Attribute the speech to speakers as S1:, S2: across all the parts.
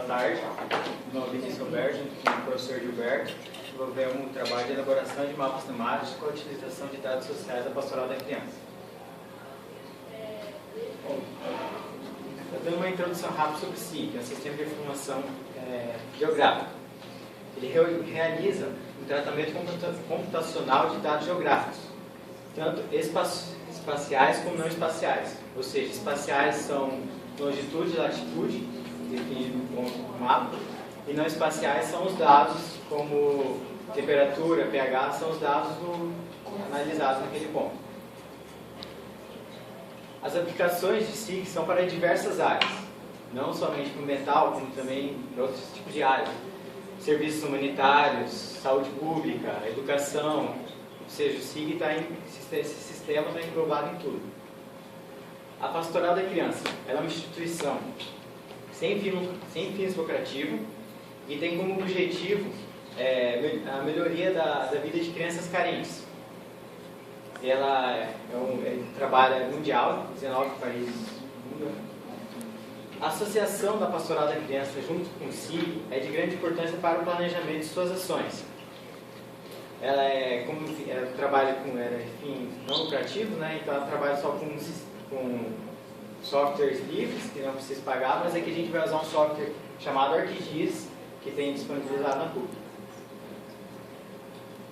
S1: tarde. Meu nome é Vinícius Roberto, junto com o professor Gilberto. Desenvolvemos um trabalho de elaboração de mapas temáticos com a utilização de dados sociais da pastoral da criança. Eu dou uma introdução rápida sobre o SIG, que é o Sistema de Informação Geográfica. Ele realiza um tratamento computacional de dados geográficos, tanto espaciais como não espaciais. Ou seja, espaciais são longitude e latitude, definido no mapa, e não espaciais são os dados como temperatura, pH, são os dados analisados naquele ponto. As aplicações de SIG são para diversas áreas, não somente para o ambiental, como também para outros tipos de áreas. Serviços humanitários, saúde pública, educação, ou seja, o SIG esse sistema está englobado em tudo. A Pastoral da Criança, ela é uma instituição sem fins lucrativos e tem como objetivo a melhoria da vida de crianças carentes. Ela trabalha mundial, 19 países do mundo. A associação da Pastoral da Criança junto com o SIG é de grande importância para o planejamento de suas ações. Ela trabalha com fins não lucrativos, né? Então ela trabalha só com softwares livres, que não precisa pagar, mas aqui a gente vai usar um software chamado ArcGIS, que tem disponibilizado na PUC.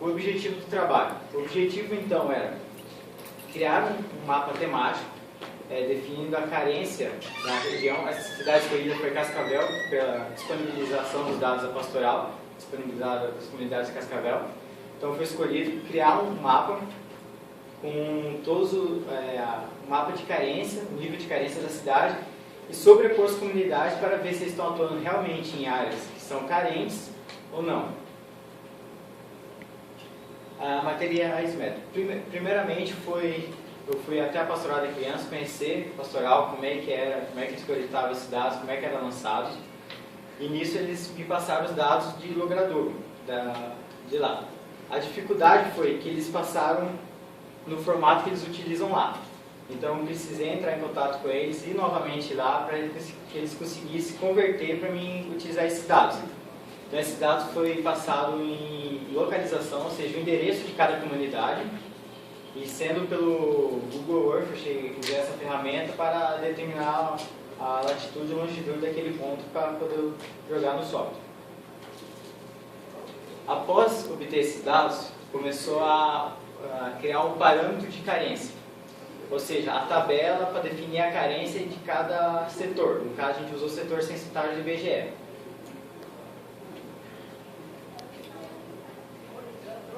S1: O objetivo do trabalho. O objetivo, então, era criar um mapa temático, definindo a carência na região. A cidade escolhida foi Cascavel, pela disponibilização dos dados da pastoral, disponibilizada das comunidades de Cascavel. Então foi escolhido criar um mapa com todos um mapa de carência, o nível de carência da cidade, e sobrepor as comunidades para ver se eles estão atuando realmente em áreas que são carentes ou não. Materiais métricos. Primeiramente eu fui até a Pastoral da Criança conhecer a pastoral, como é que eles coletavam esses dados, como é que eram lançados. E nisso eles me passaram os dados de logradouro de lá. A dificuldade foi que eles passaram no formato que eles utilizam lá. Então eu precisei entrar em contato com eles e ir novamente lá para que eles conseguissem converter para mim utilizar esses dados. Então esses dados foi passado em localização, ou seja, o endereço de cada comunidade, e sendo pelo Google Earth, eu usei essa ferramenta para determinar a latitude e longitude daquele ponto para poder jogar no software. Após obter esses dados, começou a criar um parâmetro de carência, ou seja, a tabela para definir a carência de cada setor. No caso, a gente usou o setor censitário do IBGE.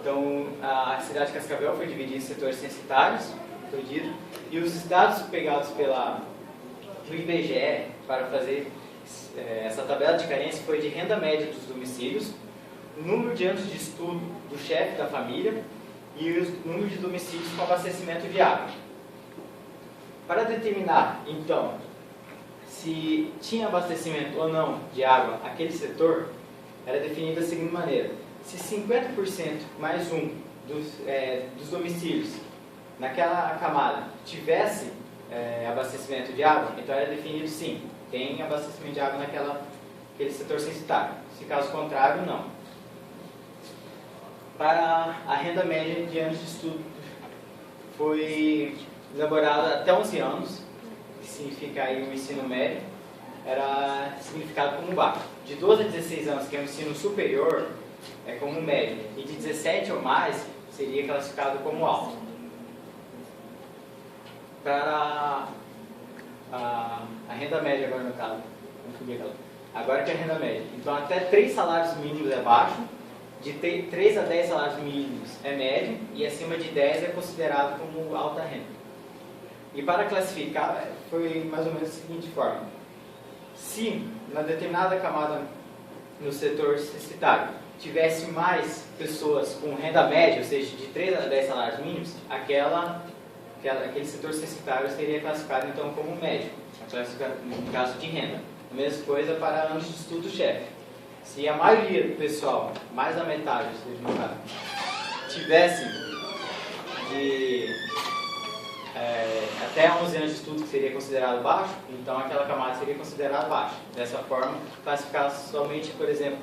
S1: Então, a cidade de Cascavel foi dividida em setores censitários, e os dados pegados do IBGE para fazer essa tabela de carência foi de renda média dos domicílios, o número de anos de estudo do chefe da família e o número de domicílios com abastecimento de água. Para determinar, então, se tinha abastecimento ou não de água aquele setor, era definido da seguinte maneira: se 50% mais um dos domicílios naquela camada tivesse abastecimento de água, então era definido sim, tem abastecimento de água naquele setor censitário. Se caso contrário, não. Para a renda média de anos de estudo, foi elaborada até 11 anos, que significa aí o ensino médio, era significado como baixo. De 12 a 16 anos, que é o ensino superior, é como médio, e de 17 ou mais seria classificado como alto. Para a renda média agora no caso, agora que é a renda média, então até 3 salários mínimos é baixo, de 3 a 10 salários mínimos é médio, e acima de 10 é considerado como alta renda. E para classificar, foi mais ou menos da seguinte forma: se na determinada camada no setor censitário tivesse mais pessoas com renda média, ou seja, de 3 a 10 salários mínimos, aquele setor censitário seria classificado então como médio, no caso de renda. A mesma coisa para anos de estudo-chefe. Se a maioria do pessoal, mais da metade, tivesse até 11 anos de estudo que seria considerado baixo, então aquela camada seria considerada baixa. Dessa forma, classificar somente, por exemplo,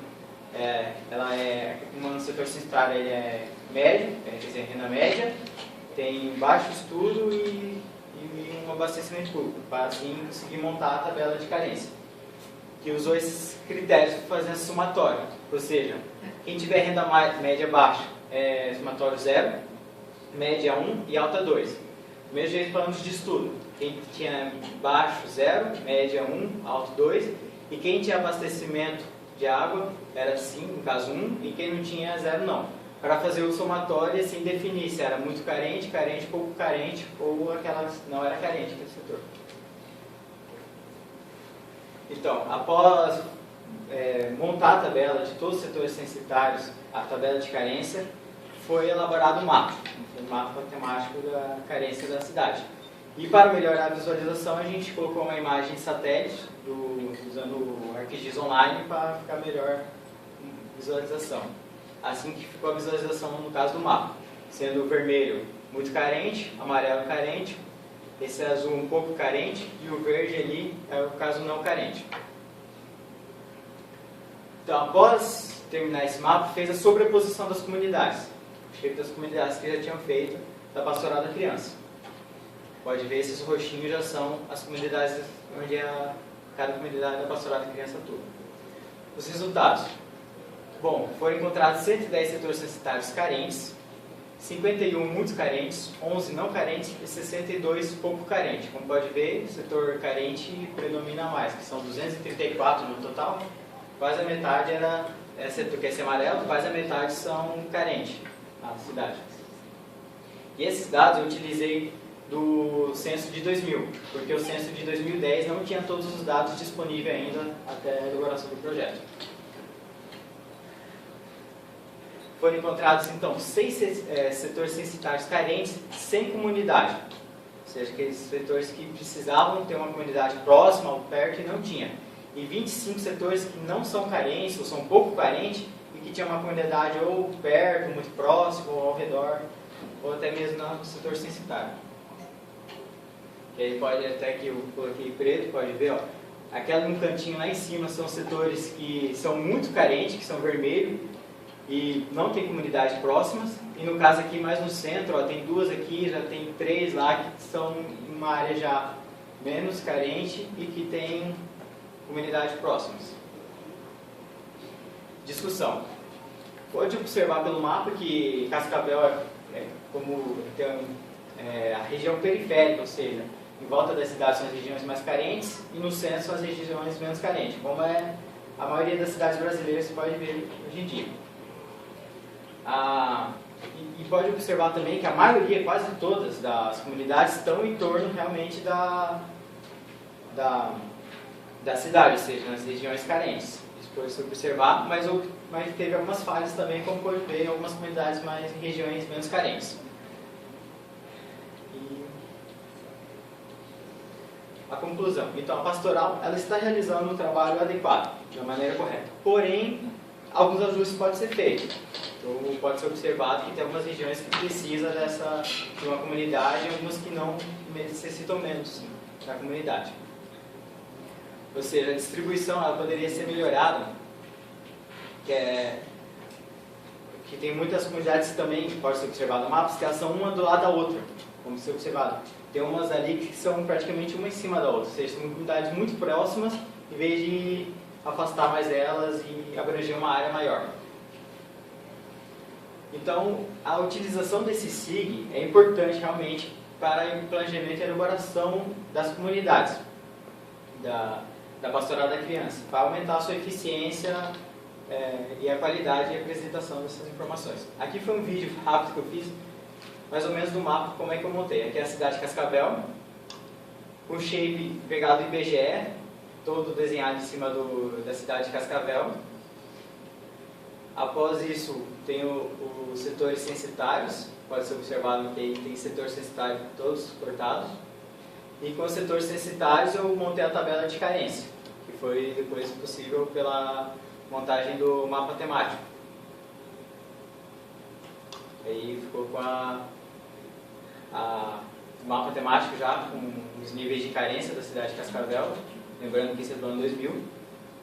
S1: um setor censitário ele é médio, quer dizer, renda média, tem baixo estudo e um abastecimento público, para assim conseguir montar a tabela de carência. Que usou esses critérios para fazer a somatória, ou seja, quem tiver renda média baixa é somatório 0, média 1 e alta 2. Do mesmo jeito falamos de estudo, quem tinha baixo 0, média 1, alto 2, e quem tinha abastecimento de água era sim, no caso 1, e quem não tinha 0 não. Para fazer o somatório e assim definir se era muito carente, carente, pouco carente, ou aquela que não era carente aquele setor. Então, após montar a tabela de todos os setores censitários, a tabela de carência, foi elaborado um mapa temático da carência da cidade. E para melhorar a visualização, a gente colocou uma imagem de satélite, usando o ArcGIS Online, para ficar melhor a visualização. Assim que ficou a visualização no caso do mapa, sendo o vermelho muito carente, amarelo carente, esse azul um pouco carente e o verde ali é o caso não carente. Então, após terminar esse mapa, fez a sobreposição das comunidades, o shape das comunidades que já tinham feito da Pastoral da Criança. Pode ver, esses roxinhos já são as comunidades onde cada comunidade da Pastoral da Criança atua. Os resultados. Bom, foram encontrados 110 setores censitários carentes, 51 muito carentes, 11 não carentes e 62 pouco carentes. Como pode ver, o setor carente predomina mais, que são 234 no total. Quase a metade setor que é esse amarelo, quase a metade são carentes na cidade. E esses dados eu utilizei do censo de 2000, porque o censo de 2010 não tinha todos os dados disponíveis ainda até a elaboração do projeto. Foram encontrados, então, 6 setores censitários carentes sem comunidade. Ou seja, aqueles setores que precisavam ter uma comunidade próxima ou perto e não tinha. E 25 setores que não são carentes, ou são pouco carentes, e que tinham uma comunidade ou perto, muito próximo, ou ao redor, ou até mesmo no setor censitário. E aí pode, até que eu coloquei preto, pode ver, ó, aquela no cantinho lá em cima são setores que são muito carentes, que são vermelho, e não tem comunidades próximas, e no caso aqui mais no centro, ó, tem 2 aqui, já tem 3 lá que são em uma área já menos carente e que tem comunidades próximas. Discussão. Pode observar pelo mapa que Cascavel como a região periférica, ou seja, em volta das cidades são as regiões mais carentes e no centro são as regiões menos carentes, como é a maioria das cidades brasileiras, você pode ver hoje em dia. E pode observar também que a maioria, quase todas das comunidades estão em torno realmente da cidade, ou seja, nas regiões carentes. Isso pode se observar, mas teve algumas falhas também, como pode ver em algumas comunidades mais em regiões menos carentes. E a conclusão. Então, a pastoral ela está realizando um trabalho adequado, da maneira correta. Porém, alguns ajustes podem ser feitos. Então, pode ser observado que tem algumas regiões que precisam de uma comunidade e algumas que não necessitam menos sim, da comunidade. Ou seja, a distribuição ela poderia ser melhorada, que tem muitas comunidades também, que pode ser observado no mapa, que elas são uma do lado da outra, como ser observado. Tem umas ali que são praticamente uma em cima da outra, ou seja, são comunidades muito próximas, em vez de afastar mais elas e abranger uma área maior. Então, a utilização desse SIG é importante realmente para o planejamento e elaboração das comunidades, da pastoral da criança, para aumentar a sua eficiência e a qualidade e apresentação dessas informações. Aqui foi um vídeo rápido que eu fiz, mais ou menos do mapa, como é que eu montei. Aqui é a cidade de Cascavel, com shape pegado do IBGE, todo desenhado em cima da cidade de Cascavel. Após isso, tem os setores censitários, pode ser observado que tem setor censitário todos cortados. E com os setores censitários eu montei a tabela de carência, que foi depois possível pela montagem do mapa temático. Aí ficou com mapa temático já com os níveis de carência da cidade de Cascavel, lembrando que isso é do ano 2000.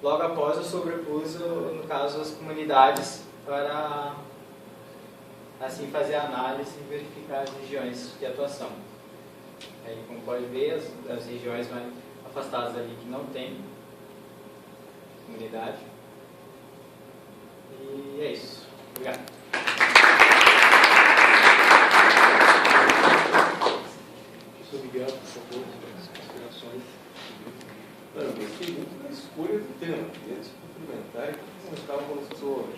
S1: Logo após eu sobrepus, no caso, as comunidades para assim fazer a análise e verificar as regiões de atuação. Aí, como pode ver, as regiões mais afastadas ali que não tem comunidade. E é isso. Obrigado.
S2: Professor Miguel, por favor, as considerações. Eu gostei muito da escolha do tema. E antes de cumprimentar e comentar com o professor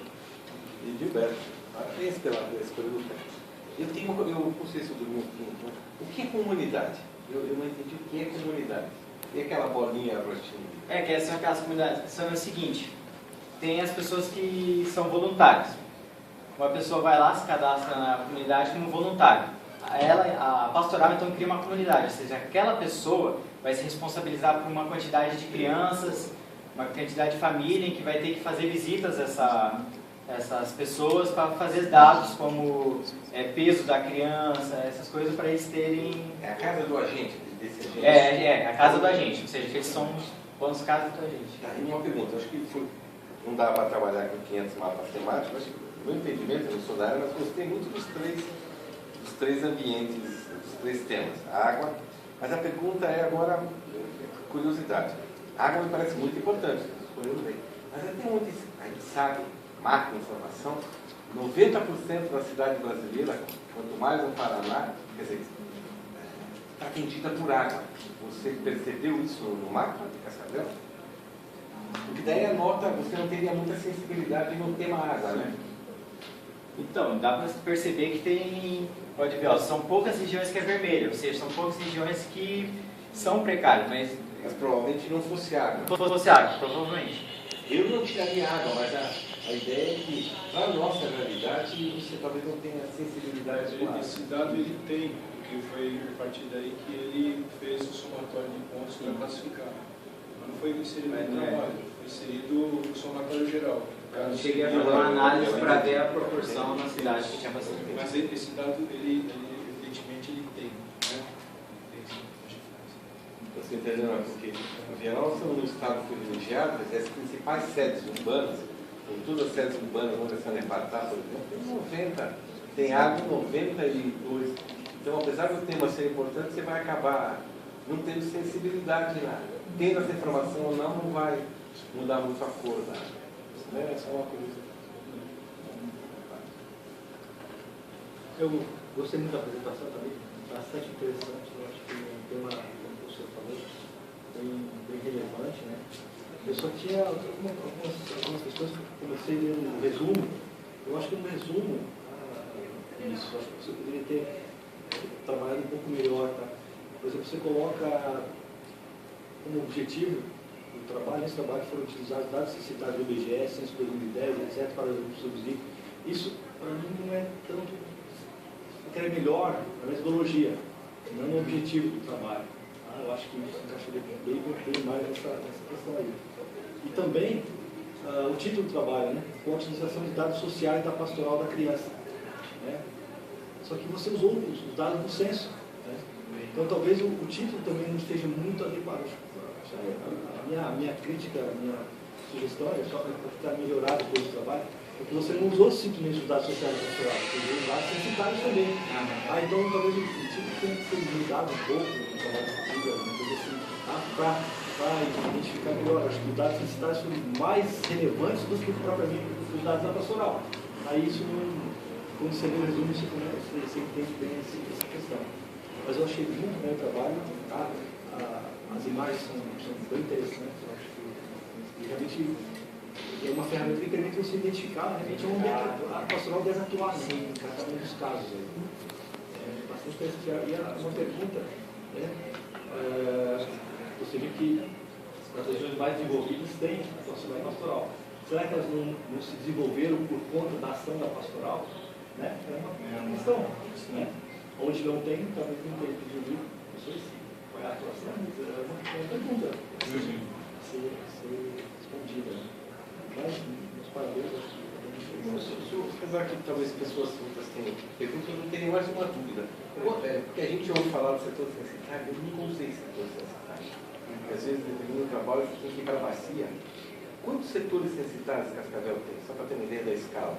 S2: Edilberto. Parabéns pela escolha do tema. Eu não sei se eu dormi um pouco. O que é comunidade? Eu não entendi o que é comunidade. E aquela bolinha roxinha?
S1: Que são aquelas comunidades. São o seguinte, tem as pessoas que são voluntárias. Uma pessoa vai lá, se cadastra na comunidade como voluntário. A pastoral então cria uma comunidade, ou seja, aquela pessoa vai se responsabilizar por uma quantidade de crianças, uma quantidade de família em que vai ter que fazer visitas a essas pessoas para fazer dados como peso da criança, essas coisas para eles terem...
S2: É a casa do agente, desse agente?
S1: É a casa do agente, ou seja, que eles são bons casas do agente.
S2: Tá, e uma pergunta, acho que não dá para trabalhar com 500 mapas temáticos, mas no meu entendimento, eu não sou da área, mas gostei muito dos três ambientes, dos três temas, a água, mas a pergunta é agora, curiosidade. A água me parece muito importante, escolhendo bem, mas até onde a gente sabe, marca informação, 90% da cidade brasileira, quanto mais no Paraná, quer dizer, está atendida por água. Você percebeu isso no mapa de Cascavel? Porque daí a nota, você não teria muita sensibilidade no tema água, né?
S1: Então, dá para perceber que tem, pode ver, são poucas regiões que é vermelho, ou seja, são poucas regiões que são precárias, mas
S2: provavelmente não fosse água.
S1: Não fosse água, provavelmente.
S2: Eu não tiraria água, mas a ideia é que, para a nossa realidade, você talvez não tenha sensibilidade com água.
S3: Esse dado ele tem, porque foi a partir daí que ele fez o somatório de pontos para classificar. Mas não foi inserido no trabalho, foi inserido o somatório geral.
S1: Eu cheguei a fazer uma análise para ver a proporção na cidade que tinha bastante.
S3: Mas esse dado, ele evidentemente, ele tem, né?
S2: Você entendeu? Porque, no geral, nós estamos num estado privilegiado, mas as principais sedes urbanas, com todas as sedes urbanas, onde essa Nepartá, por exemplo, tem 90, tem água 92. Então, apesar do tema ser importante, você vai acabar não tendo sensibilidade lá. Tendo essa informação ou não, não vai mudar muito a cor da água. É só uma coisa.
S4: Eu gostei muito da apresentação também, bastante interessante. Eu acho que o tema, como o professor falou, bem relevante, né? Eu só tinha algumas questões que eu comecei lendo um resumo. Eu acho que no resumo, isso, acho que você poderia ter trabalhado um pouco melhor, tá? Por exemplo, você coloca como objetivo do trabalho, nesse trabalho foram utilizados dados censitários do IBGE, censo 2010, etc., para subsídio. Isso, para mim, não é tanto... Eu quero melhor a metodologia, não no objetivo do trabalho. Eu acho que isso encaixaria bem mais nessa questão aí. E também, o título do trabalho, né? Com a utilização de dados sociais da pastoral da criança. Né? Só que você usou os dados do censo. Né? Então, talvez o título também não esteja muito adequado. A minha crítica, a minha sugestão é só para tentar melhorar depois do trabalho, porque você não usou simplesmente os dados sociais da pastoral, você usou os dados censitários também. Então, talvez o título tenha que ser mudado um pouco no trabalho de vida, alguma coisa assim, para identificar melhor. Acho que os dados censitários são mais relevantes do que propriamente os dados da pastoral. Aí isso, quando você lê o resumo, você entende bem essa questão. Mas eu achei muito bom o trabalho, as imagens são bem interessantes, eu acho que realmente é uma ferramenta que permite você identificar realmente onde a pastoral deve atuar em cada um dos casos. Bastante interessante. E uma pergunta, né? Você viu que as regiões mais desenvolvidas têm atuação da pastoral. Será que elas não se desenvolveram por conta da ação da pastoral? Né? É uma questão. Né? Onde não tem, talvez não tenha desenvolvido. Não sei se qual é a atuação, mas é uma pergunta a ser respondida. Mas, meus parabéns, acho que
S2: Apesar que talvez pessoas outras tenham perguntas, eu não tenho mais uma dúvida. Porque a gente ouve falar do setor censitário, eu nunca usei setor censitário. Porque às vezes, dependendo do trabalho, você tem que ir para a bacia. Quantos setores censitários Cascavel tem? Só para ter uma ideia da escala.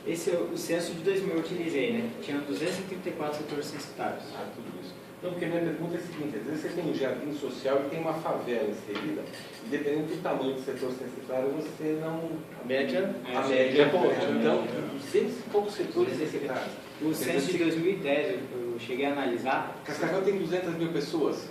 S1: Esse é o censo de 2000 eu utilizei, né? Tinha 234 setores censitários.
S2: Ah, tudo isso. Então, porque a minha pergunta é a seguinte, às vezes você tem um jardim social e tem uma favela inserida, e dependendo do tamanho do setor censitário, você não... A média é boa. Então, 200 e poucos setores censitários.
S1: O censo de 2010, eu cheguei a analisar.
S2: Cascavel tem 200 mil pessoas.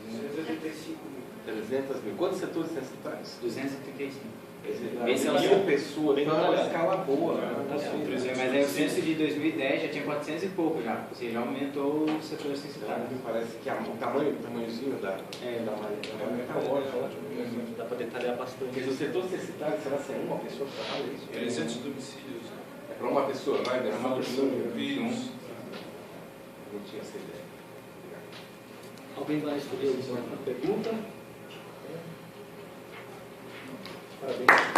S3: 285 mil.
S2: 300 mil. Quantos setores censitários?
S1: 235.
S2: Esse é mil pessoas, então é uma escala boa.
S1: Mas aí o censo de 2010 já tinha 400 e pouco já, ou seja, aumentou o setor censitário.
S2: Me parece que o tamanhozinho da malha está ótimo.
S4: Dá para detalhar bastante.
S2: Porque o setor censitário, será que é uma pessoa que trabalha isso?
S3: 300 domicílios.
S2: É para uma pessoa, vai? É uma pessoa.
S3: Vírus.
S2: Não tinha essa ideia.
S4: Alguém mais teria alguma pergunta? Parabéns.